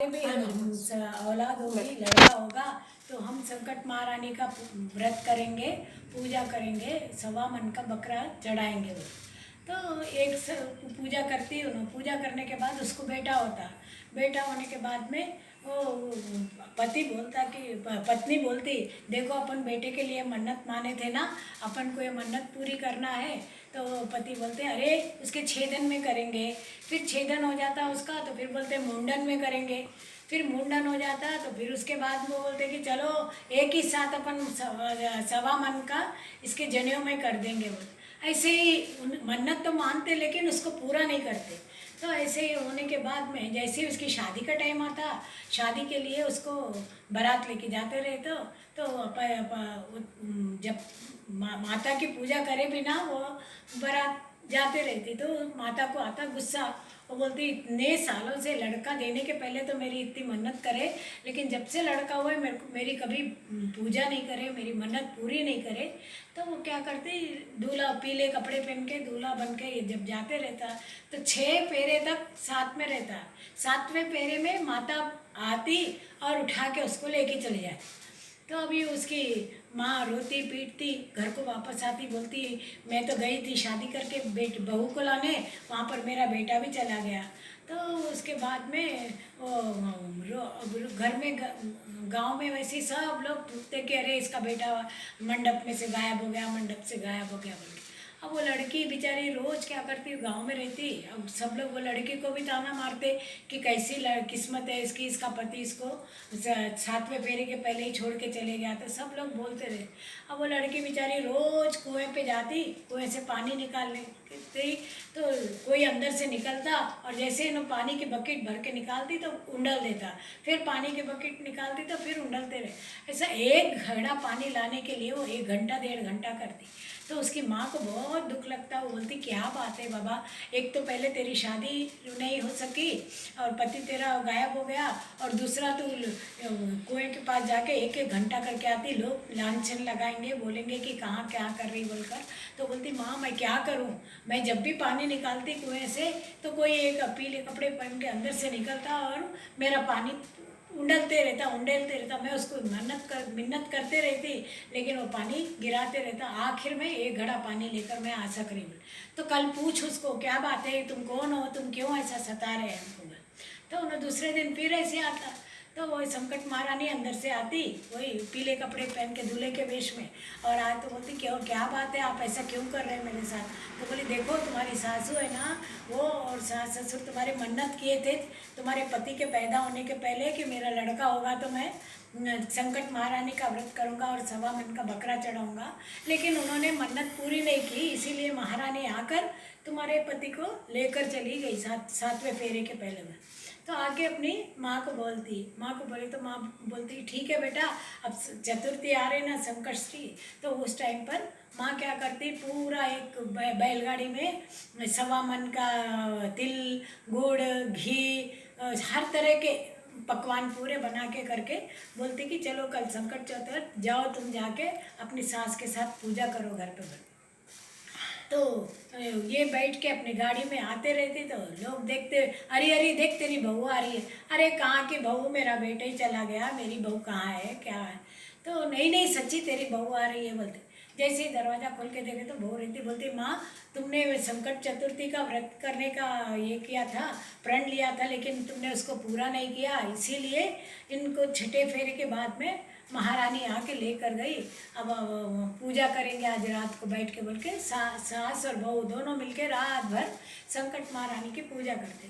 भी औलाद होगी, लड़का होगा तो हम संकट महारानी का व्रत करेंगे, पूजा करेंगे, 1.25 मन का बकरा चढ़ाएंगे। वो तो पूजा करती हूँ। पूजा करने के बाद उसको बेटा होता। बेटा होने के बाद में वो पति बोलता कि पत्नी बोलती, देखो अपन बेटे के लिए मन्नत माने थे ना, अपन को ये मन्नत पूरी करना है। तो पति बोलते अरे उसके 6 दिन में करेंगे। फिर 6 दिन हो जाता उसका तो फिर बोलते मुंडन में करेंगे। फिर मुंडन हो जाता तो फिर उसके बाद वो बोलते कि चलो एक ही साथ अपन 1.25 मन का इसके जनेऊ में कर देंगे। वो ऐसे ही मन्नत तो मानते लेकिन उसको पूरा नहीं करते। तो ऐसे ही होने के बाद में जैसे ही उसकी शादी का टाइम आता, शादी के लिए उसको बारात लेके जाते रहे। तो जब माता की पूजा करे बिना वो बारात जाते रहती तो माता को आता गुस्सा। वो बोलती इतने सालों से लड़का देने के पहले तो मेरी इतनी मन्नत करे, लेकिन जब से लड़का हुआ है मेरी कभी पूजा नहीं करे, मेरी मन्नत पूरी नहीं करे। तो वो क्या करती, दूल्हा पीले कपड़े पहन के दूल्हा बन के जब जाते रहता तो 6 फेरे तक साथ में रहता। 7वें फेरे में माता आती और उठा के उसको लेके चले जाए। तो अभी उसकी माँ रोती पीटती घर को वापस आती, बोलती मैं तो गई थी शादी करके बहू को लाने, वहाँ पर मेरा बेटा भी चला गया। तो उसके बाद में घर में गांव में वैसे सब लोग पूछते कि अरे इसका बेटा मंडप में से गायब हो गया, मंडप से गायब हो गया बोल के। अब वो लड़की बेचारी रोज़ क्या करती, गांव में रहती। अब सब लोग वो लड़की को भी ताना मारते कि कैसी किस्मत है इसकी, इसका पति इसको 7वें फेरे के पहले ही छोड़ के चले गया। तो सब लोग बोलते रहे। अब वो लड़की बेचारी रोज़ कुएं पे जाती, कुएं से पानी निकालने गई तो कोई अंदर से निकलता और जैसे ही पानी की बकेट भर के निकालती तो उंडल देता, फिर पानी की बकेट निकालती तो फिर उंडलते रहे। ऐसा 1 घड़ा पानी लाने के लिए वो 1 घंटा 1.5 घंटा करती। तो उसकी माँ को बहुत दुख लगता। वो बोलती क्या बात है बाबा, एक तो पहले तेरी शादी नहीं हो सकी और पति तेरा गायब हो गया, और दूसरा तू कुएं के पास जाके 1-1 घंटा करके आती, लोग लांछन लगाएंगे, बोलेंगे कि कहाँ क्या कर रही बोलकर। तो बोलती माँ मैं क्या करूँ, मैं जब भी पानी निकालती कुएं से तो कोई एक पीले कपड़े पहन के अंदर से निकलता और मेरा पानी उंडलते रहता। मैं उसको मिन्नत करते रहती, लेकिन वो पानी गिराते रहता। आखिर में 1 घड़ा पानी लेकर मैं आ सक रही हूँ। तो कल पूछ उसको क्या बात है, तुम कौन हो, तुम क्यों ऐसा सता रहे हैं हमको। तो उन्हें दूसरे दिन फिर ऐसे आता। तो वही संकट महारानी अंदर से आती, वही पीले कपड़े पहन के दूल्हे के वेश में, और आए तो बोलती क्यों क्या बात है, आप ऐसा क्यों कर रहे हैं मेरे साथ। तो बोली देखो तुम्हारी सासू है ना वो, और सास ससुर तुम्हारे मन्नत किए थे तुम्हारे पति के पैदा होने के पहले कि मेरा लड़का होगा तो मैं संकट महारानी का व्रत करूंगा और 1.25 मन का बकरा चढ़ाऊंगा। लेकिन उन्होंने मन्नत पूरी नहीं की, इसीलिए महारानी आकर तुम्हारे पति को लेकर चली गई 7वें फेरे के पहले में। तो आके अपनी माँ को बोली तो माँ बोलती ठीक है बेटा, अब चतुर्थी आ रही ना संकष्टी, तो उस टाइम पर माँ क्या करती, पूरा एक बैलगाड़ी में 1.25 मन का तिल गुड़ घी हर तरह के पकवान पूरे बना के करके बोलती कि चलो कल संकट चतुर्थी जाओ तुम जाके अपनी सास के साथ पूजा करो घर पे। तो ये बैठ के अपनी गाड़ी में आते रहते तो लोग देखते, अरे अरे देख तेरी बहू आ रही है। अरे कहाँ की बहू, मेरा बेटा ही चला गया, मेरी बहू कहाँ है क्या है। तो नहीं नहीं सच्ची तेरी बहू आ रही है बोलते। जैसे ही दरवाज़ा खोल के देखे तो बहू रहती, बोलती माँ तुमने संकट चतुर्थी का व्रत करने का ये किया था, प्रण लिया था, लेकिन तुमने उसको पूरा नहीं किया, इसीलिए इनको 6ठे फेरे के बाद में महारानी आके लेकर गई। अब पूजा करेंगे आज रात को बैठ के बोल के सास और बहू दोनों मिलके रात भर संकट महारानी की पूजा करते।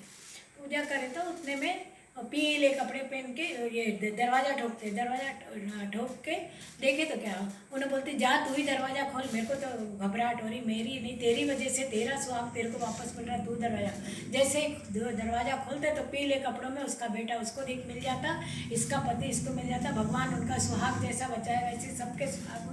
पूजा करें तो उतने में पीले कपड़े पहन के ये दरवाज़ा ठोक के देखे तो क्या, उन्हें बोलती जा तू ही दरवाज़ा खोल, मेरे को तो घबराहट हो रही, मेरी नहीं तेरी वजह से तेरा सुहाग तेरे को वापस मिल रहा, तू दरवाज़ा। जैसे दरवाज़ा खोलते तो पीले कपड़ों में उसका बेटा उसको मिल जाता, इसका पति इसको मिल जाता। भगवान उनका सुहाग जैसा बचाए वैसे सबके सुहाग